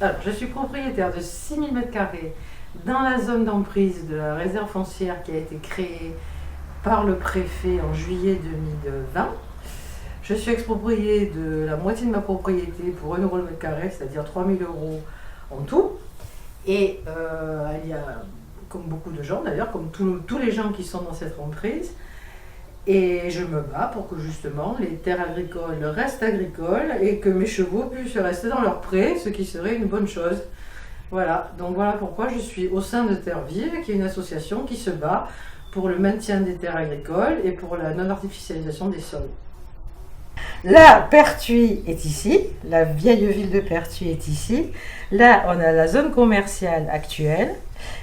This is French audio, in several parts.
Alors, je suis propriétaire de 6000 m² dans la zone d'emprise de la réserve foncière qui a été créée par le préfet en juillet 2020. Je suis expropriée de la moitié de ma propriété pour 1 € le mètre carré, c'est-à-dire 3000 € en tout. Et il y a, comme beaucoup de gens d'ailleurs, comme tous les gens qui sont dans cette emprise, et je me bats pour que justement les terres agricoles restent agricoles et que mes chevaux puissent rester dans leur pré, ce qui serait une bonne chose. Voilà, donc voilà pourquoi je suis au sein de Terre Vive, qui est une association qui se bat pour le maintien des terres agricoles et pour la non-artificialisation des sols. Là, Pertuis est ici, la vieille ville de Pertuis est ici. Là, on a la zone commerciale actuelle.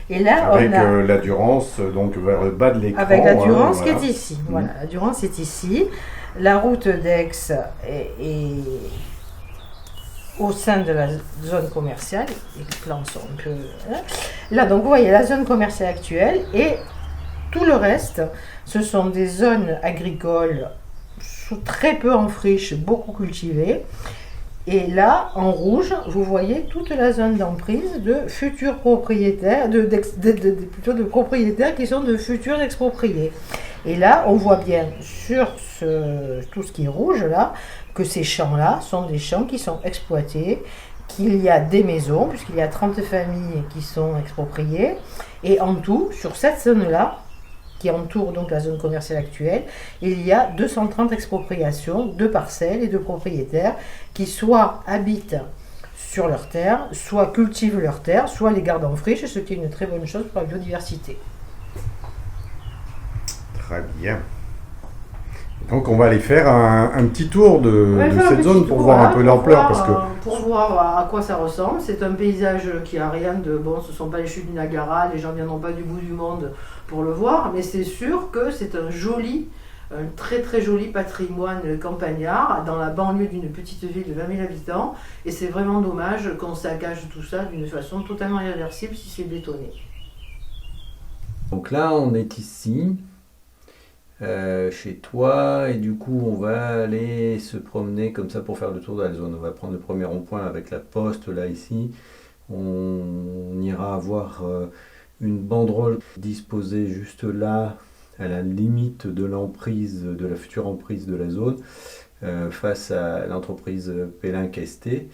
Et là, avec on a la Durance, donc vers le bas de l'écran. avec la Durance voilà. qui est ici. Voilà, la Durance est ici. La route d'Aix est au sein de la zone commerciale. Les plans sont un peu... Là, donc vous voyez la zone commerciale actuelle et tout le reste, ce sont des zones agricoles très peu en friche, beaucoup cultivées. Et là, en rouge, vous voyez toute la zone d'emprise de futurs propriétaires, plutôt de propriétaires qui sont de futurs expropriés. Et là, on voit bien sur tout ce qui est rouge là, que ces champs-là sont des champs qui sont exploités, qu'il y a des maisons, puisqu'il y a 30 familles qui sont expropriées. Et en tout, sur cette zone-là, qui entoure donc la zone commerciale actuelle, il y a 230 expropriations de parcelles et de propriétaires qui soit habitent sur leurs terres, soit cultivent leurs terres, soit les gardent en friche, ce qui est une très bonne chose pour la biodiversité. Très bien. Donc on va aller faire un petit tour de cette zone pour voir un peu l'ampleur. Pour voir à quoi ça ressemble. C'est un paysage qui a rien de... Bon, ce ne sont pas les chutes du Niagara, les gens ne viendront pas du bout du monde pour le voir, mais c'est sûr que c'est un très très joli patrimoine campagnard dans la banlieue d'une petite ville de 20 000 habitants, et c'est vraiment dommage qu'on saccage tout ça d'une façon totalement irréversible si c'est bétonné. Donc là on est ici, chez toi, et du coup on va aller se promener comme ça pour faire le tour de la zone. On va prendre le premier rond-point avec la poste là ici, on ira voir une banderole disposée juste là, à la limite de l'emprise, de la future emprise de la zone, face à l'entreprise Pélinck-Esté.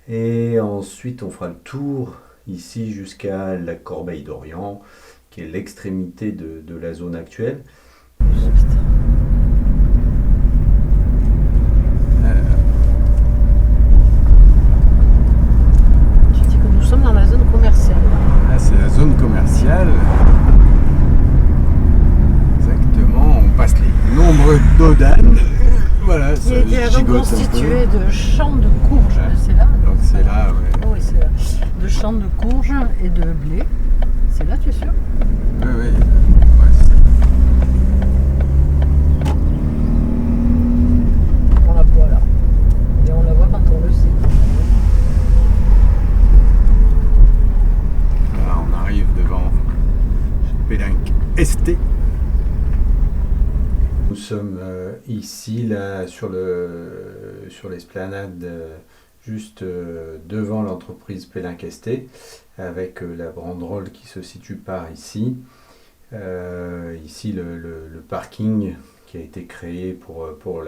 Et ensuite, on fera le tour ici jusqu'à la Corbeille d'Orient, qui est l'extrémité de la zone actuelle. Je dis que nous sommes dans la zone commerciale. Là, c'est la zone commerciale. Exactement, on passe les nombreux dodanes. Voilà, Qui était constitué de champs de courges. Ouais. C'est là. Donc c'est là, ouais. Oh oui, c'est là. De champs de courges et de blé. C'est là, tu es sûr? Oui, oui. Ouais, On la voit là. Et on la voit quand on le sait. là, on arrive devant Pélinck-Esté. Nous sommes ici, là, sur l'esplanade, juste devant l'entreprise Pélinck-Esté, avec la banderole qui se situe par ici. Ici, le parking qui a été créé pour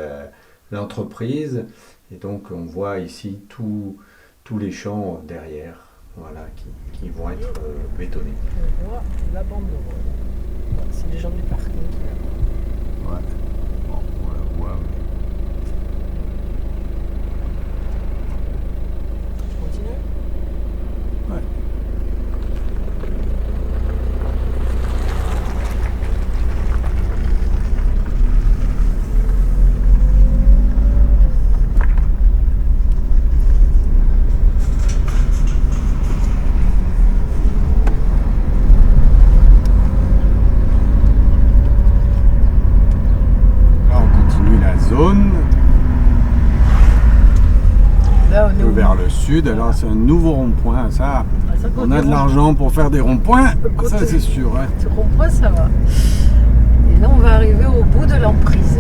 l'entreprise. Et donc, on voit ici tous les champs derrière, voilà, qui vont être bétonnés. On voit la banderole. Voilà, c'est les gens du parking qui la voient. Ouais. Bon, on la voit. Je continue? Ouais. Là, on est vers le sud. Alors c'est un nouveau rond-point. Ça, on a de l'argent pour faire des ronds-points. Ça c'est sûr. Hein. Ce rond-point, ça va. Et là, on va arriver au bout de l'emprise,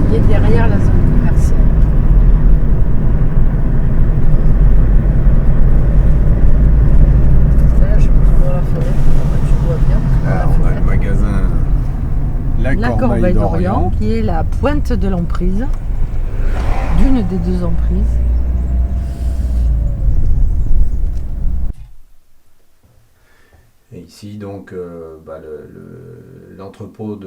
qui est derrière la zone commerciale. la Corbeille d'Orient, qui est la pointe de l'emprise, d'une des deux emprises. Et ici, donc, l'entrepôt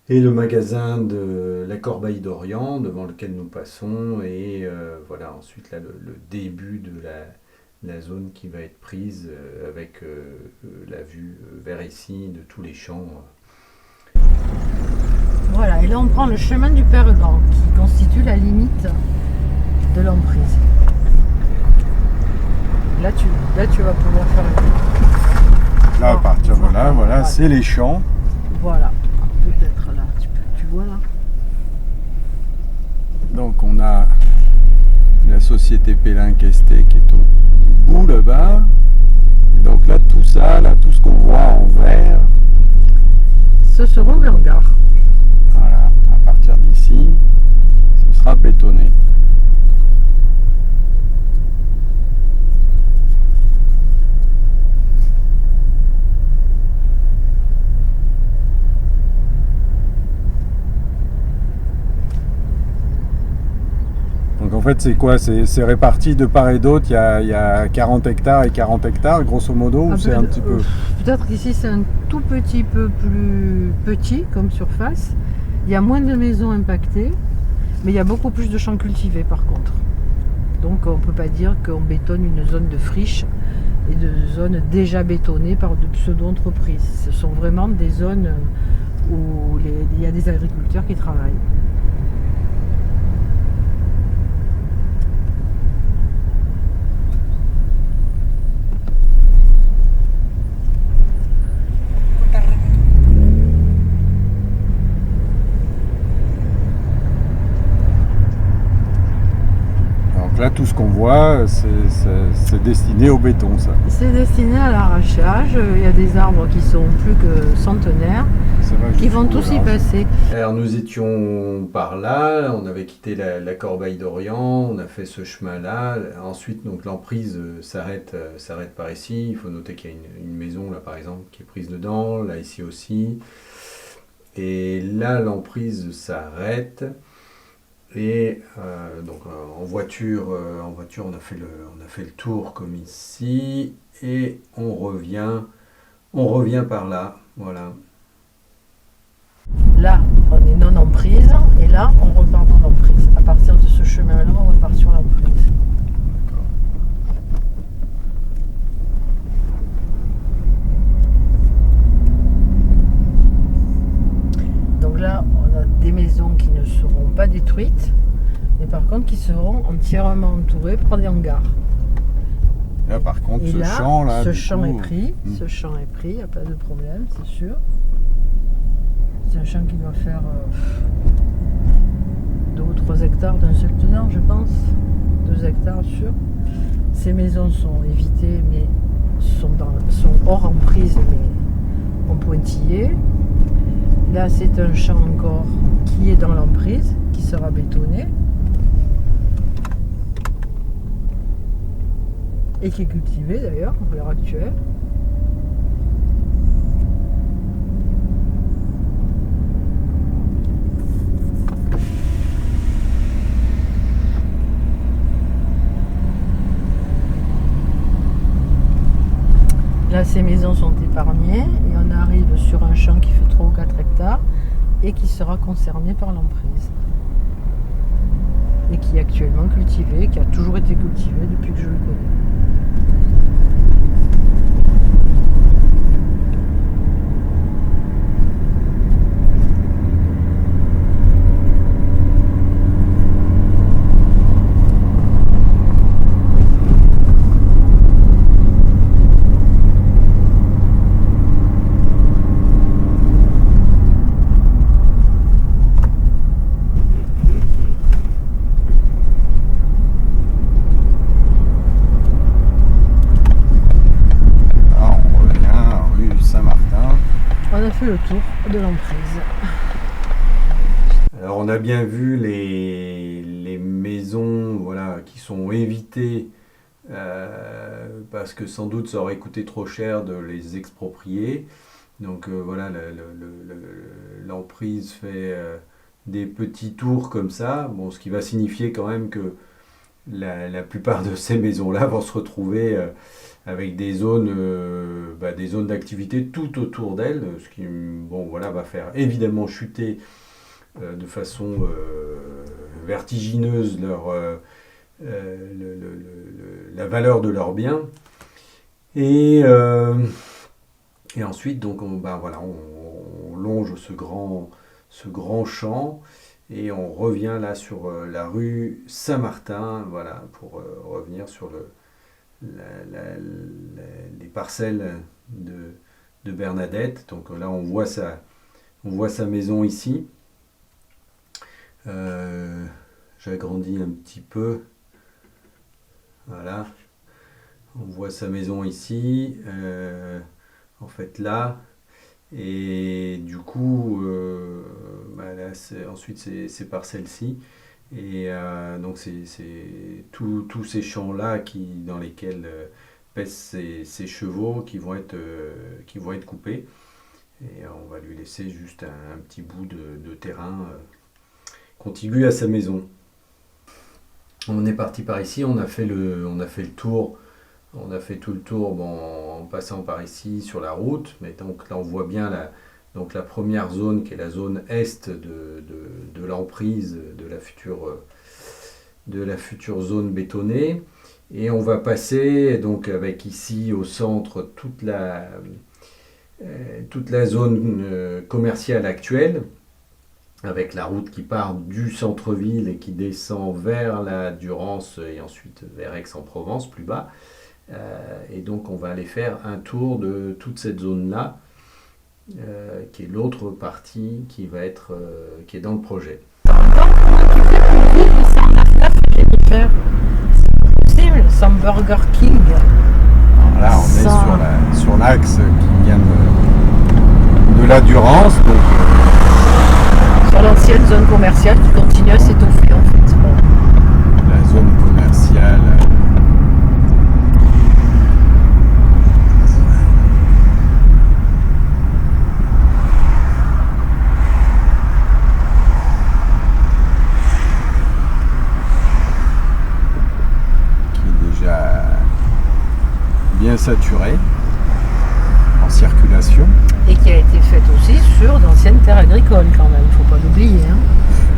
et le magasin de la Corbeille d'Orient, devant lequel nous passons, et voilà, ensuite là, le début de la zone qui va être prise avec la vue vers ici de tous les champs. Voilà, et là on prend le chemin du Père-Grand, qui constitue la limite de l'emprise. Là tu vas pouvoir faire le... Là, à partir de là, voilà, c'est les champs. Voilà, peut-être là, tu vois là. Donc on a la société Pellin-Questet qui est au bout là-bas. Et donc là, tout ça, là, tout ce qu'on voit en vert, Ce seront les hangars. voilà, à partir d'ici, ce sera bétonné. Donc en fait, c'est quoi? C'est réparti de part et d'autre, il y a 40 hectares et 40 hectares, grosso modo, ou c'est un petit peu... Peut-être qu'ici c'est un tout petit peu plus petit comme surface. Il y a moins de maisons impactées, mais il y a beaucoup plus de champs cultivés par contre. Donc on ne peut pas dire qu'on bétonne une zone de friche et de zones déjà bétonnées par de pseudo-entreprises. Ce sont vraiment des zones où il y a des agriculteurs qui travaillent. Donc là, tout ce qu'on voit, c'est destiné au béton, ça. C'est destiné à l'arrachage. Il y a des arbres qui sont plus que centenaires, qui vont tous y passer. Alors nous étions par là, on avait quitté la Corbeille d'Orient, on a fait ce chemin-là. Ensuite, donc l'emprise s'arrête par ici. Il faut noter qu'il y a une maison là par exemple qui est prise dedans, là ici aussi. Et là l'emprise s'arrête. Et donc en voiture, on a fait le tour comme ici et on revient par là, voilà. Là, on est non en prise et là, on repart dans l'emprise. À partir de ce chemin-là, on repart sur l'emprise. Donc là, on a des maisons qui ne seront pas détruites, mais par contre qui seront entièrement entourées par des hangars. Là, par contre, Et ce là, champ-là, ce du champ coup, est pris, ce champ est pris, il n'y a pas de problème, c'est sûr. C'est un champ qui doit faire 2 ou 3 hectares d'un seul tenant, je pense. 2 hectares sûr. Ces maisons sont évitées, mais sont hors emprise, mais en pointillé. Là, c'est un champ encore qui est dans l'emprise, qui sera bétonné. Et qui est cultivé d'ailleurs, à l'heure actuelle. Là, ces maisons sont épargnées et on arrive sur un champ qui fait 3 ou 4 hectares et qui sera concerné par l'emprise. Et qui est actuellement cultivé, qui a toujours été cultivé depuis que je le connais. Le tour de l'emprise. Alors on a bien vu les maisons, voilà, qui sont évitées parce que sans doute ça aurait coûté trop cher de les exproprier. Donc voilà, l'emprise fait des petits tours comme ça, bon, ce qui va signifier quand même que la plupart de ces maisons-là vont se retrouver avec des zones d'activité tout autour d'elles, ce qui va faire évidemment chuter de façon vertigineuse la valeur de leurs biens. Et ensuite, donc, on longe ce grand champ et on revient là sur la rue Saint-Martin, voilà, pour revenir sur les parcelles de Bernadette. Donc là, on voit sa maison ici. J'agrandis un petit peu. Voilà. On voit sa maison ici. En fait, là. Et du coup, là, ensuite, c'est ces parcelles-ci. Et donc, c'est tous ces champs-là dans lesquels pèsent ces chevaux qui vont être coupés. Et on va lui laisser juste un petit bout de terrain contigu à sa maison. On est parti par ici, on a fait le tour. On a fait tout le tour en passant par ici sur la route. Mais donc là, on voit bien la première zone qui est la zone est de l'emprise de la future zone bétonnée. Et on va passer donc avec ici au centre toute la zone commerciale actuelle, avec la route qui part du centre-ville et qui descend vers la Durance et ensuite vers Aix-en-Provence plus bas. Et donc on va aller faire un tour de toute cette zone-là, qui est l'autre partie qui est dans le projet. Jennifer, c'est possible, sans Burger King. Alors là, on est sur l'axe qui vient de la Durance, donc sur l'ancienne zone commerciale qui continue à s'étoffer en fait. La zone commerciale. Bien saturée en circulation. Et qui a été faite aussi sur d'anciennes terres agricoles quand même, il ne faut pas l'oublier. Hein.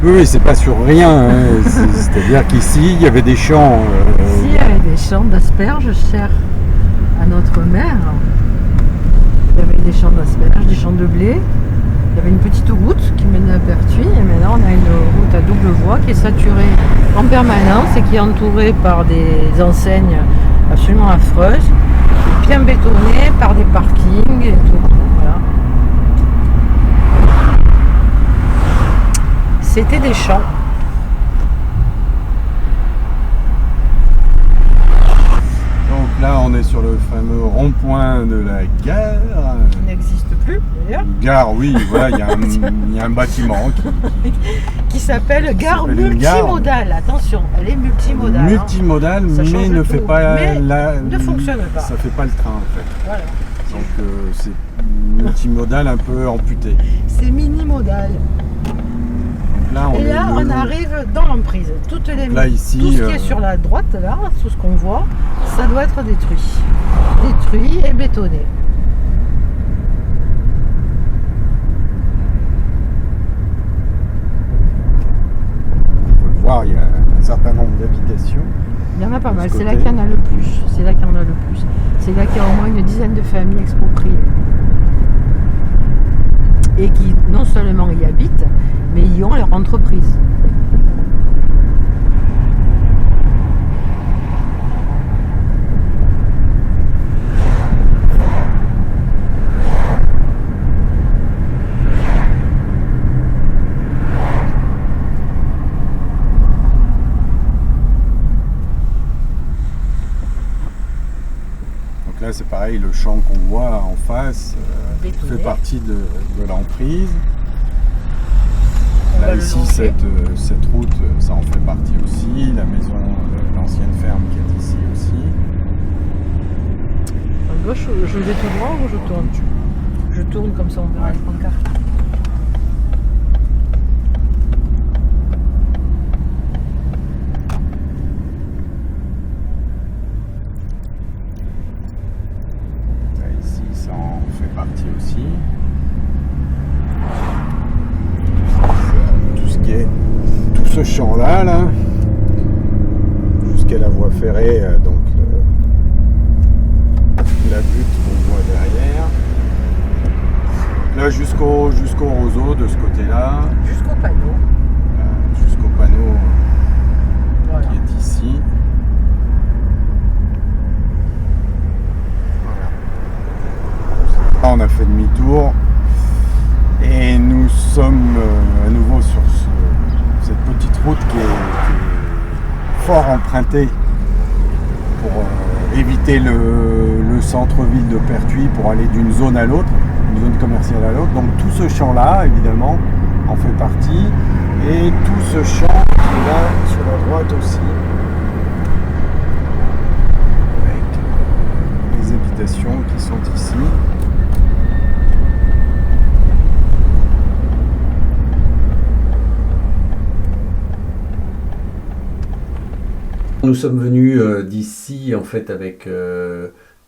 Oui, c'est pas sur rien. Hein. C'est-à-dire qu'ici, il y avait des champs. Ici, il y avait des champs d'asperges chers à notre mère. Il y avait des champs d'asperges, des champs de blé. Il y avait une petite route qui menait à Pertuis. Et maintenant, on a une route à double voie qui est saturée en permanence et qui est entourée par des enseignes absolument affreuses, bien bétonnées par des parkings et tout. Voilà. C'était des champs. Donc là, on est sur le fameux rond-point de la gare. Il n'existe plus d'ailleurs. Gare, oui, voilà, il y a un bâtiment qui s'appelle gare multimodale. Attention, elle est multimodale. Multimodale, hein. mais ne fait pas ne fonctionne pas. Ça fait pas le train en fait. Voilà. Donc c'est multimodal un peu amputé. C'est mini-modal. Là, et là, on arrive dans l'emprise. Tout ce qui est sur la droite, là, tout ce qu'on voit, ça doit être détruit. Détruit et bétonné. On peut le voir, il y a un certain nombre d'habitations. Il y en a pas mal. C'est là qu'il y en a le plus. C'est là qu'il y en a le plus. C'est là qu'il y a au moins une dizaine de familles expropriées. Et qui non seulement y habitent, mais y ont leur entreprise. Donc là c'est pareil, le champ qu'on voit en face fait partie de l'emprise. Là ici cette route, ça en fait partie aussi, la maison, l'ancienne ferme qui est ici aussi. À gauche, je vais tout droit ou je tourne? Je tourne comme ça on verra les pancartes. Là, ici, ça en fait partie aussi. Tout ce champ-là, jusqu'à la voie ferrée, donc la butte qu'on voit derrière. Là, jusqu'au roseau de ce côté-là. Jusqu'au panneau. Jusqu'au panneau Voilà. qui est ici. Voilà. Là, on a fait demi-tour et nous sommes à nouveau sur cette petite route qui est fort empruntée pour éviter le centre-ville de Pertuis pour aller d'une zone à l'autre, une zone commerciale à l'autre. Donc tout ce champ-là, évidemment, en fait partie. Et tout ce champ qui est là sur la droite aussi, avec les habitations qui sont ici. Nous sommes venus d'ici en fait avec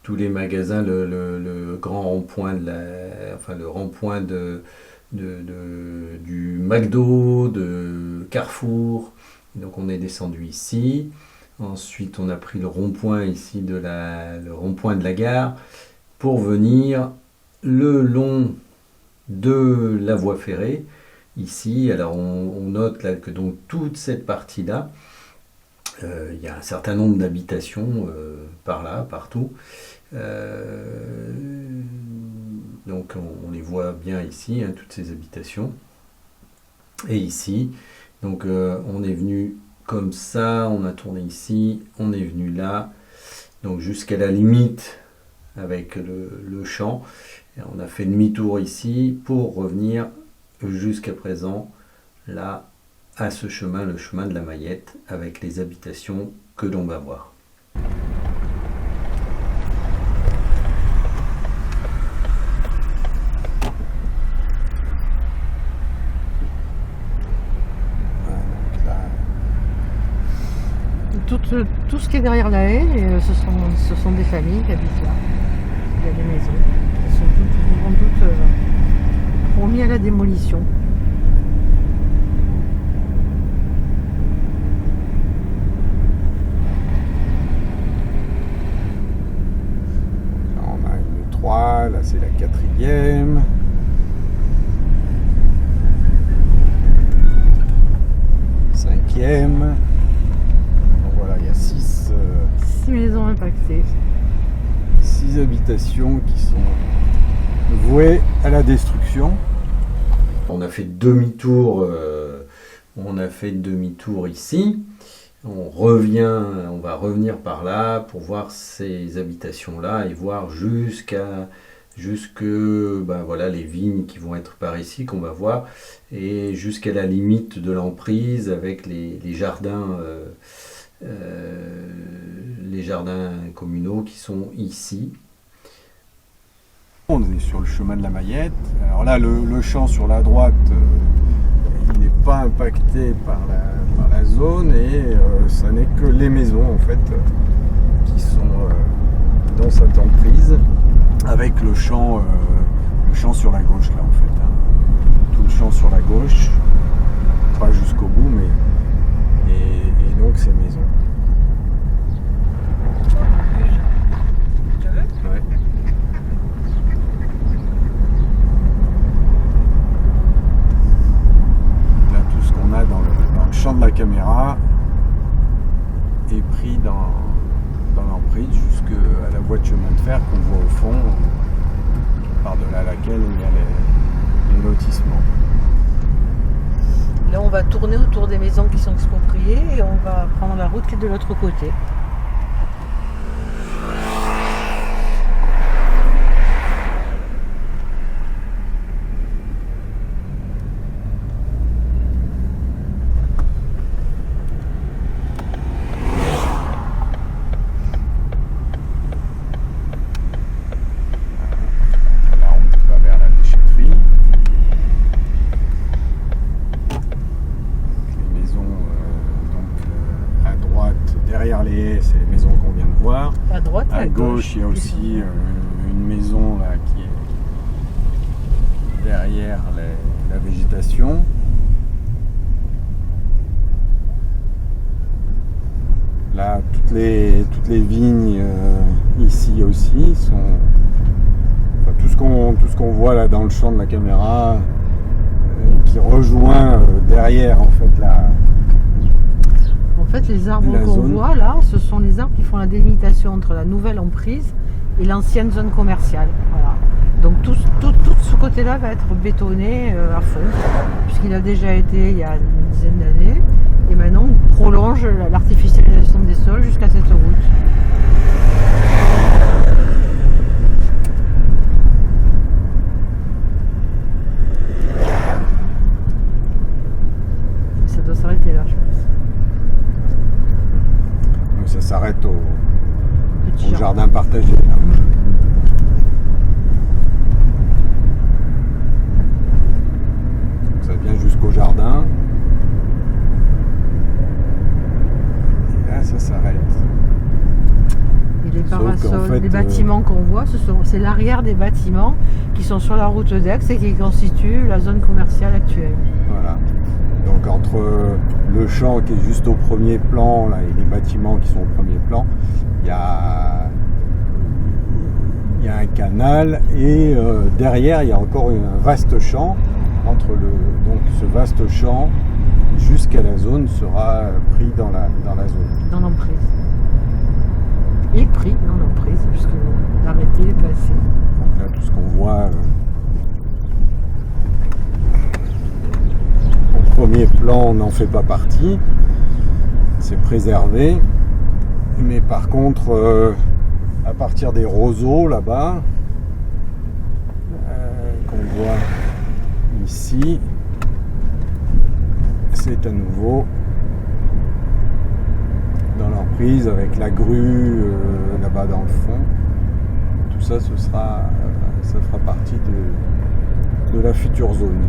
tous les magasins, le grand rond-point le rond-point du McDo, de Carrefour. Donc on est descendu ici. Ensuite on a pris le rond-point ici le rond-point de la gare pour venir le long de la voie ferrée ici. Alors on note là que donc toute cette partie-là, il y a un certain nombre d'habitations par là, partout. Donc on les voit bien ici, hein, toutes ces habitations. Et ici, donc on est venu comme ça, on a tourné ici, on est venu là, donc jusqu'à la limite avec le champ. Et on a fait demi-tour ici pour revenir jusqu'à présent là à ce chemin, le chemin de la Mayette, avec les habitations que l'on va voir. Tout ce qui est derrière la haie, ce sont des familles qui habitent là. Il y a des maisons. Elles sont toutes promis à la démolition. Là, on a une 3, là c'est la 4e. Cinquième. Voilà, il y a 6 maisons impactées. 6 habitations qui sont vouées à la destruction. On a fait demi-tour ici. On va revenir par là pour voir ces habitations-là et voir jusque les vignes qui vont être par ici qu'on va voir et jusqu'à la limite de l'emprise avec les jardins communaux qui sont ici. On est sur le chemin de la Mayette. Alors là, le champ sur la droite, il n'est pas impacté par la zone et ça n'est que les maisons en fait qui sont dans cette emprise avec le champ sur la gauche là en fait. Hein. Tout le champ sur la gauche, pas jusqu'au bout, mais et donc ces maisons. Ouais. Là, tout ce qu'on a dans le champ de la caméra est pris dans l'emprise jusqu'à la voie de chemin de fer qu'on voit au fond, par-delà laquelle il y a les lotissements. Là, on va tourner autour des maisons qui sont expropriées et on va prendre la route qui est de l'autre côté. Là, on va vers la À gauche, il y a aussi une maison là, qui est derrière la végétation. Là, toutes les vignes ici aussi sont... Enfin, tout ce qu'on voit là dans le champ de la caméra qui rejoint derrière en fait En fait, les arbres qu'on voit là, ce sont les arbres qui font la délimitation entre la nouvelle emprise et l'ancienne zone commerciale. Voilà. Donc tout ce côté-là va être bétonné à fond, puisqu'il a déjà été il y a une dizaine d'années. Et maintenant, on prolonge l'artificialisation des sols jusqu'à cette route. Ça doit s'arrêter là, je pense. Ça s'arrête au jardin partagé. Là. Donc ça vient jusqu'au jardin. Ça s'arrête. Et les parasols, les bâtiments qu'on voit, c'est l'arrière des bâtiments qui sont sur la route d'Aix et qui constituent la zone commerciale actuelle. Voilà. Donc entre le champ qui est juste au premier plan là, et les bâtiments qui sont au premier plan, il y a un canal et derrière il y a encore un vaste champ. Donc ce vaste champ jusqu'à la zone sera pris dans la zone. Dans l'emprise. Et pris dans l'emprise, puisque l'arrêté est passé. Donc là, tout ce qu'on voit au premier plan n'en fait pas partie. C'est préservé. Mais par contre, à partir des roseaux là-bas, qu'on voit ici, c'est à nouveau dans l'emprise avec la grue là-bas dans le fond. Tout ça, ça fera partie de la future zone.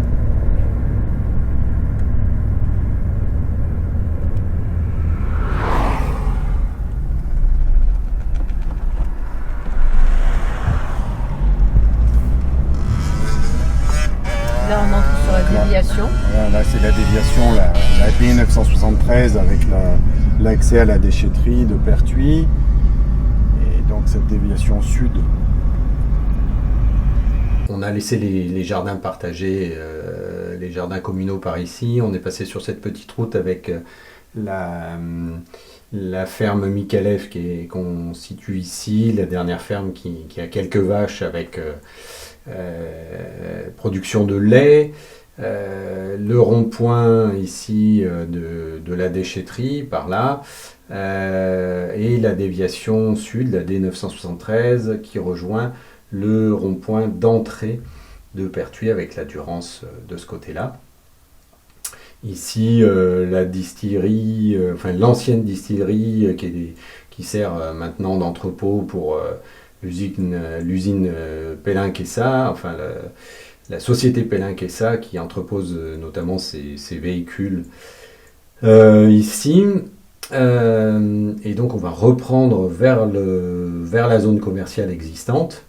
Là, on entre sur la déviation. Là, c'est la déviation, la D973 avec l'accès à la déchetterie de Pertuis. Et donc, cette déviation sud. On a laissé les jardins partagés, les jardins communaux par ici. On est passé sur cette petite route avec la ferme Mikalev qu'on situe ici, la dernière ferme qui a quelques vaches avec production de lait, le rond-point ici de la déchetterie par là, et la déviation sud, la D973, qui rejoint le rond-point d'entrée de Pertuis avec la Durance de ce côté-là. Ici, la distillerie, l'ancienne distillerie qui sert maintenant d'entrepôt pour l'usine Pellin-Kessa, la société Pellin-Kessa qui entrepose notamment ses véhicules ici. Et donc on va reprendre vers la zone commerciale existante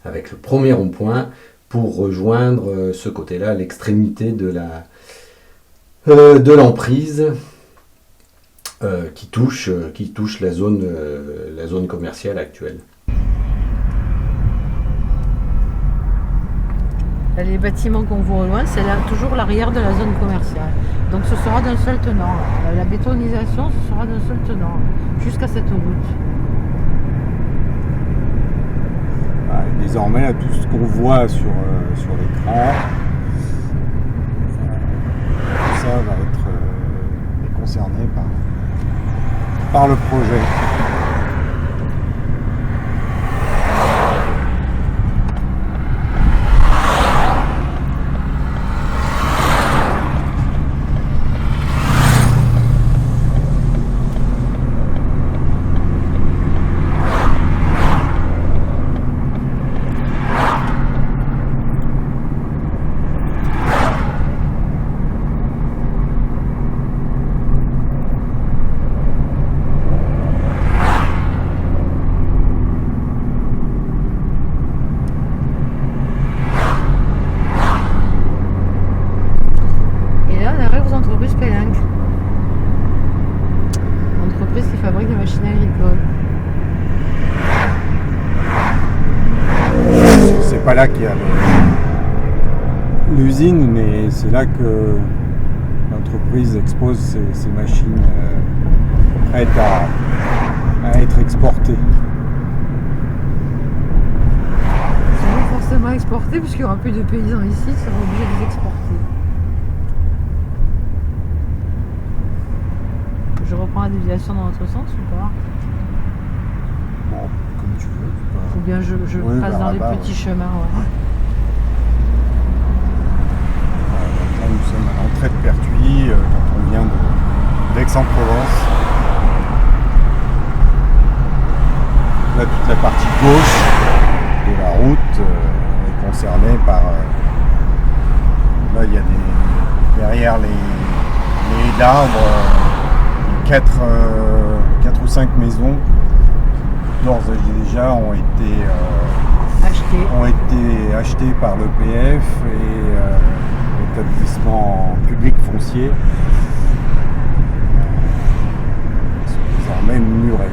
avec le premier rond-point pour rejoindre ce côté-là, l'extrémité de l'emprise qui touche la zone commerciale actuelle. Les bâtiments qu'on voit au loin, c'est toujours l'arrière de la zone commerciale. Donc ce sera d'un seul tenant. La bétonisation, ce sera d'un seul tenant, jusqu'à cette route. Désormais, là, tout ce qu'on voit sur l'écran, tout ça va être concerné par le projet. pas là qu'il y a l'usine, mais c'est là que l'entreprise expose ses machines prêtes à être exportées. Ils vont forcément exporter puisqu'il n'y aura plus de paysans ici, ça va obligé de les exporter. Je reprends la déviation dans l'autre sens ou pas? Bon, comme tu veux. Ou bien je passe dans les petits chemins, ouais. Là, nous sommes à l'entrée de Pertuis, quand on vient d'Aix-en-Provence. Là, toute la partie gauche de la route est concernée par... là, il y a derrière les haies d'arbres, 4 ou 5 maisons qui d'ores et déjà ont été achetées par l'EPF et l'établissement public foncier sont désormais murés.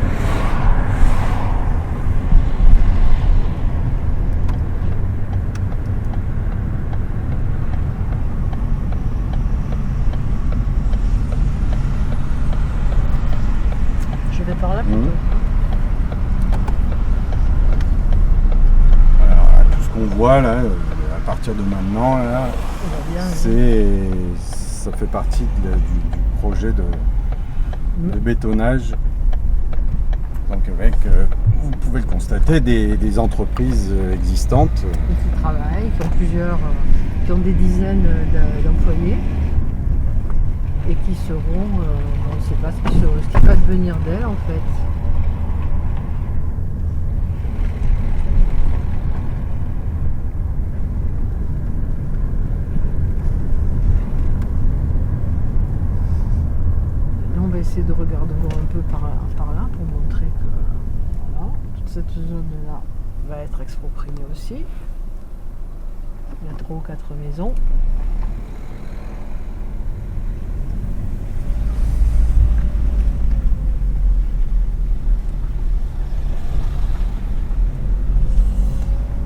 Je vais par là plutôt. Alors, là, tout ce qu'on voit là, à partir de maintenant, là, ça fait partie du projet de bétonnage. Donc avec, vous pouvez le constater, des entreprises existantes. Qui travaillent, qui ont des dizaines d'employés et qui seront, on ne sait pas ce qui va devenir d'elles en fait. On va essayer de regarder un peu par là pour montrer que voilà, toute cette zone-là va être expropriée aussi. Il y a 3 ou 4 maisons.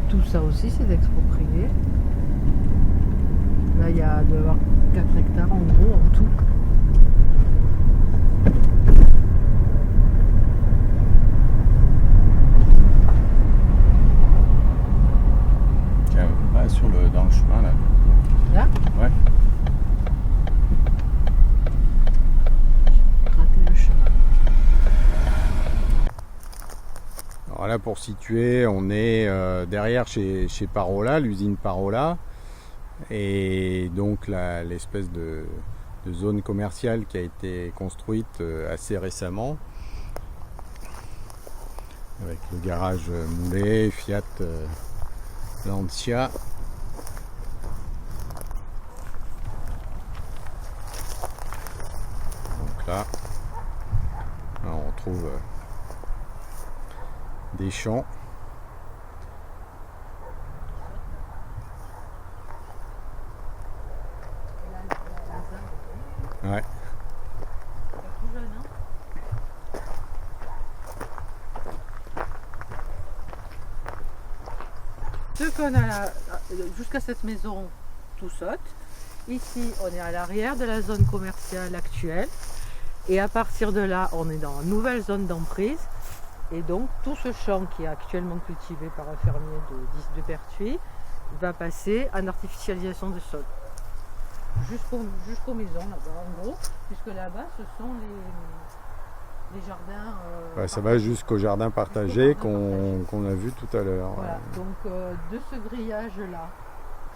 Tout ça aussi c'est exproprié. Là il y a de 4 hectares en gros en tout. Dans le chemin là. Là? Ouais. Rater le chemin. Alors là pour situer, on est derrière chez Parola, l'usine Parola. Et donc l'espèce de zone commerciale qui a été construite assez récemment. Avec le garage Moulet, Fiat Lancia. Donc là, on retrouve des champs. Ouais. Ce qu'on a jusqu'à cette maison, tout saute. Ici, on est à l'arrière de la zone commerciale actuelle. Et à partir de là, on est dans une nouvelle zone d'emprise. Et donc, tout ce champ qui est actuellement cultivé par un fermier de Pertuis va passer en artificialisation de sol. Jusqu'aux maisons là-bas, en gros. Puisque là-bas, ce sont les jardins... ouais, ça va jusqu'au jardin partagé qu'on a vu tout à l'heure. Voilà, donc de ce grillage-là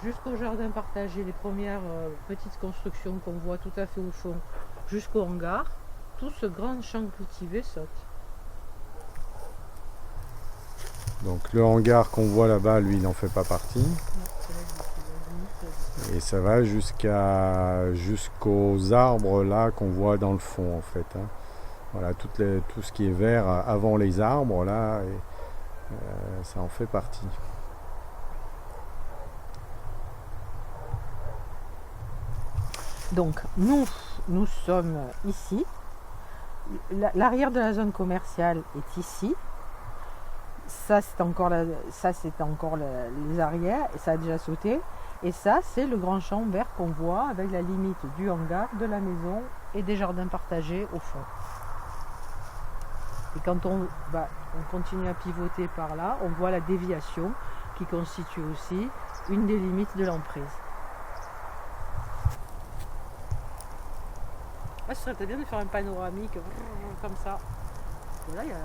jusqu'au jardin partagé, les premières petites constructions qu'on voit tout à fait au fond, jusqu'au hangar, tout ce grand champ cultivé saute. Donc le hangar qu'on voit là-bas, lui, il n'en fait pas partie. Et ça va jusqu'aux arbres là qu'on voit dans le fond en fait. Hein. Voilà, tout ce qui est vert avant les arbres là, ça en fait partie. Donc nous sommes ici. L'arrière de la zone commerciale est ici. ça c'est encore, les arrières, et ça a déjà sauté. Et ça, c'est le grand champ vert qu'on voit avec la limite du hangar, de la maison et des jardins partagés au fond. Et quand on continue à pivoter par là, on voit la déviation qui constitue aussi une des limites de l'emprise. Ah, ce serait peut-être bien de faire un panoramique comme ça. Là, il y a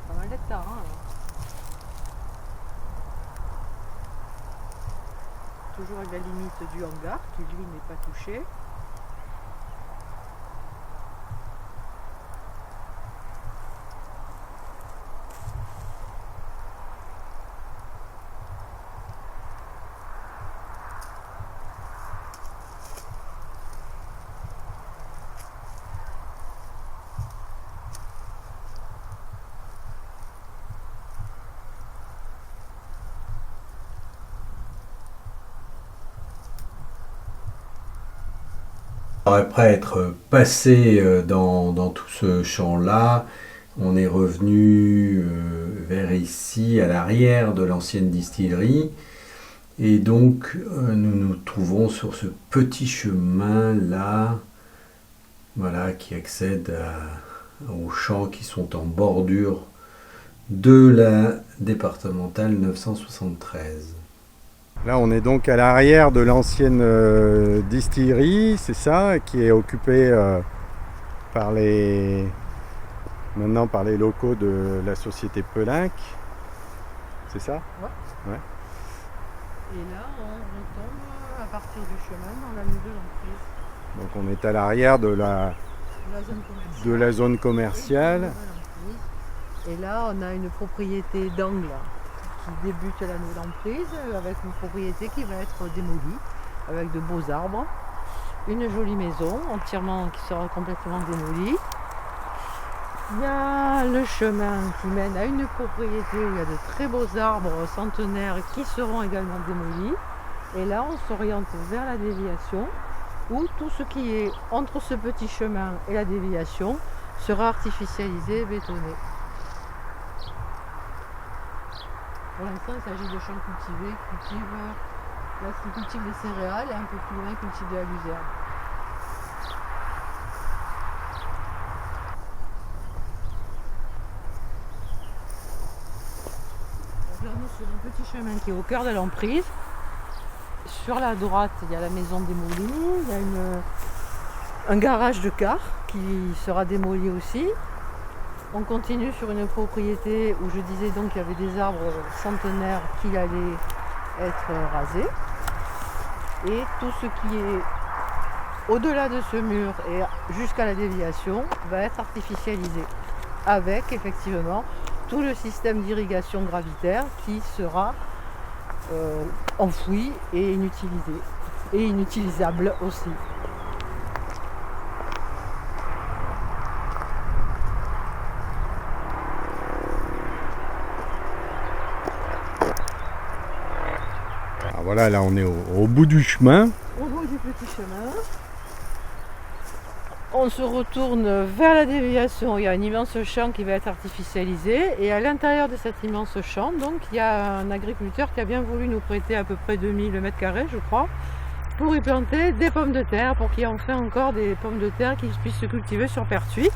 pas mal d'hectares. Toujours avec la limite du hangar qui lui n'est pas touché. Après être passé dans tout ce champ-là, on est revenu vers ici, à l'arrière de l'ancienne distillerie. Et donc, nous nous trouvons sur ce petit chemin-là, voilà, qui accède aux champs qui sont en bordure de la départementale 973. Là, on est donc à l'arrière de l'ancienne distillerie, c'est ça, qui est occupée maintenant par les locaux de la société Pelinck. C'est ça? Ouais. Et là, on retombe à partir du chemin dans la nouvelle emprise. Donc on est à l'arrière de la zone commerciale. Et là, on a une propriété d'angle qui débute la nouvelle emprise avec une propriété qui va être démolie avec de beaux arbres, une jolie maison entièrement qui sera complètement démolie. Il y a le chemin qui mène à une propriété où il y a de très beaux arbres centenaires qui seront également démolis. Et là, on s'oriente vers la déviation où tout ce qui est entre ce petit chemin et la déviation sera artificialisé et bétonné. Pour l'instant, il s'agit de champs cultivés, là qui cultivent des céréales et un peu plus loin, cultivent de la luzerne. Donc là, on est sur un petit chemin qui est au cœur de l'emprise. Sur la droite, il y a la maison démolie, il y a un garage de car qui sera démoli aussi. On continue sur une propriété où je disais donc qu'il y avait des arbres centenaires qui allaient être rasés. Et tout ce qui est au-delà de ce mur et jusqu'à la déviation va être artificialisé. Avec effectivement tout le système d'irrigation gravitaire qui sera enfoui et inutilisé. Et inutilisable aussi. Voilà, là on est au bout du chemin. Au bout du petit chemin. On se retourne vers la déviation. Il y a un immense champ qui va être artificialisé. Et à l'intérieur de cet immense champ, donc, il y a un agriculteur qui a bien voulu nous prêter à peu près 2000 m², je crois, pour y planter des pommes de terre, pour qu'il y ait enfin encore des pommes de terre qui puissent se cultiver sur Pertuis.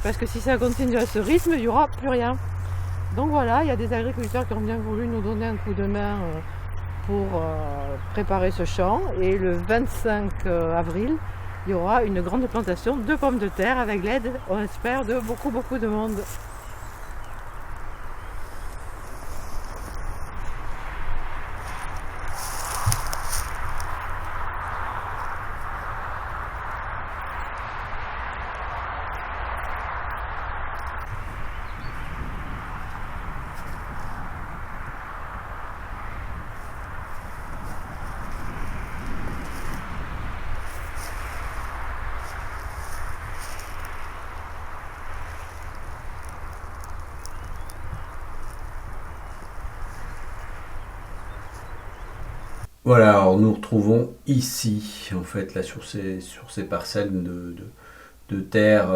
Parce que si ça continue à ce rythme, il n'y aura plus rien. Donc voilà, il y a des agriculteurs qui ont bien voulu nous donner un coup de main pour préparer ce champ, et le 25 avril il y aura une grande plantation de pommes de terre avec l'aide, on espère, de beaucoup de monde. Voilà, alors nous retrouvons ici, en fait, là sur ces parcelles de terre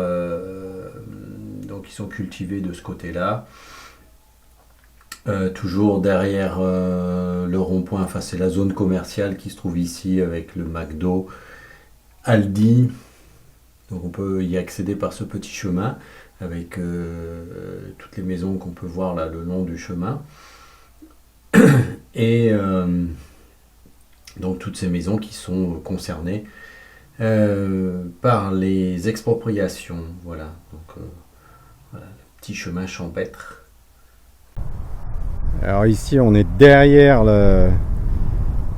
donc qui sont cultivées de ce côté-là. Toujours derrière le rond-point, enfin c'est la zone commerciale qui se trouve ici avec le McDo, Aldi. Donc on peut y accéder par ce petit chemin avec toutes les maisons qu'on peut voir là le long du chemin. Et donc toutes ces maisons qui sont concernées par les expropriations. Voilà, donc voilà, le petit chemin champêtre. Alors ici on est derrière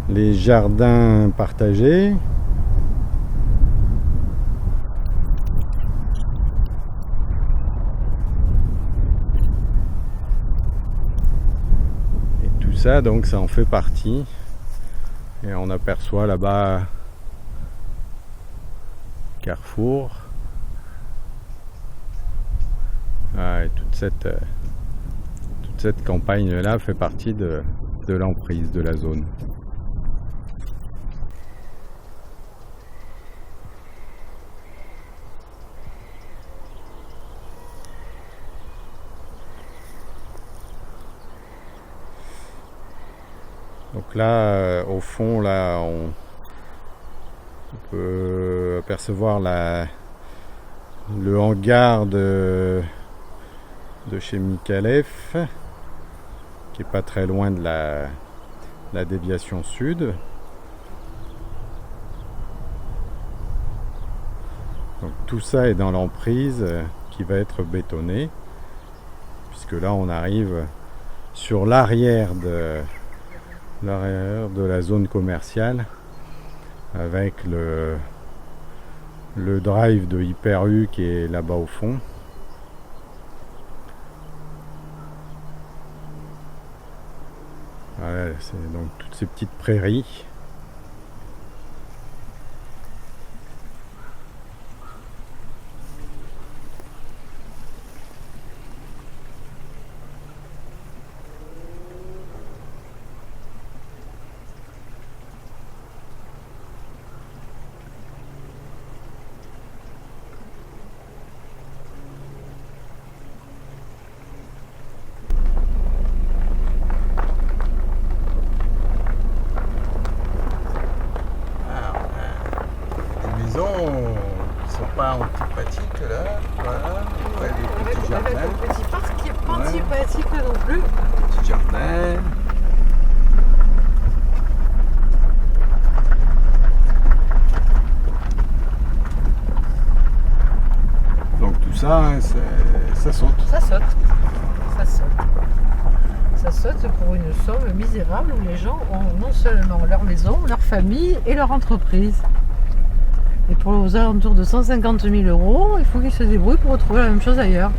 les jardins partagés. Et tout ça, donc ça en fait partie. Et on aperçoit là-bas Carrefour. Ah, et toute cette campagne-là fait partie de l'emprise de la zone. Donc là, au fond, là, on peut apercevoir le hangar de chez Micallef, qui est pas très loin de la déviation sud. Donc tout ça est dans l'emprise qui va être bétonnée, puisque là on arrive sur l'arrière de la zone commerciale avec le drive de Hyper U qui est là-bas au fond. Voilà, c'est donc toutes ces petites prairies. Qui sont pas antipathiques là, voilà, ouais, des petits jardins. Avec un petit parc qui n'est pas antipathique non plus. Petit jardin. Donc tout ça, hein, ça saute. Ça saute. Ça saute. Ça saute pour une somme misérable où les gens ont non seulement leur maison, leur famille et leur entreprise. Et pour aux alentours de 150 000 €, il faut qu'ils se débrouillent pour retrouver la même chose ailleurs.